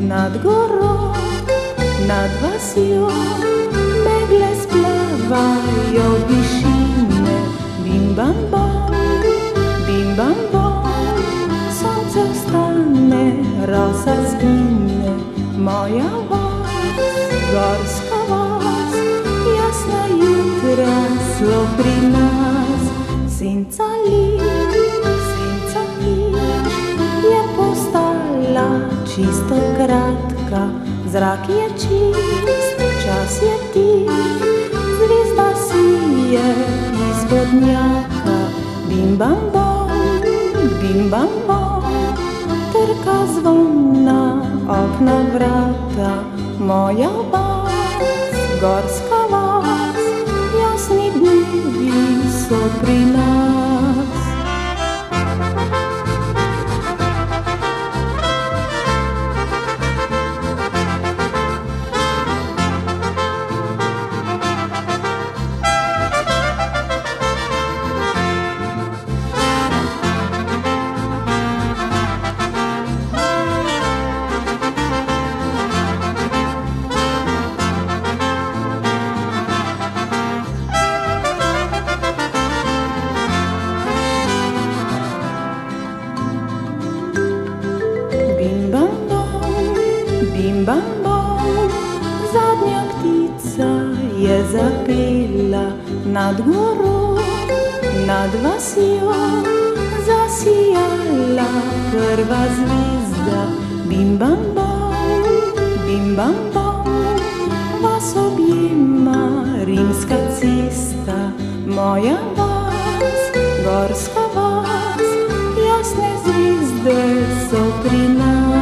nad gorą, nad vasjo, megle splavajo višine. Bim bam bom, sonce vstane, rosa zgine. Moja vas, gorska vas, jasna jutra so pri nas. Senca lič je postala čisto kratka. Zrak je čist, čas je tih, zvezda sije iz vodnjaka. Bim bam bom, trka zvon na okna vrata. Moja vas, gorska vas, jasni dnevi so pri nas. Bim bam bom, zadnja ptica je zapela nad goro, nad vasjo, zasijala prva zvezda. Bim bam bom, vas objema rimska cesta. Moja vas, gorska vas, jasne zvezde so pri nas.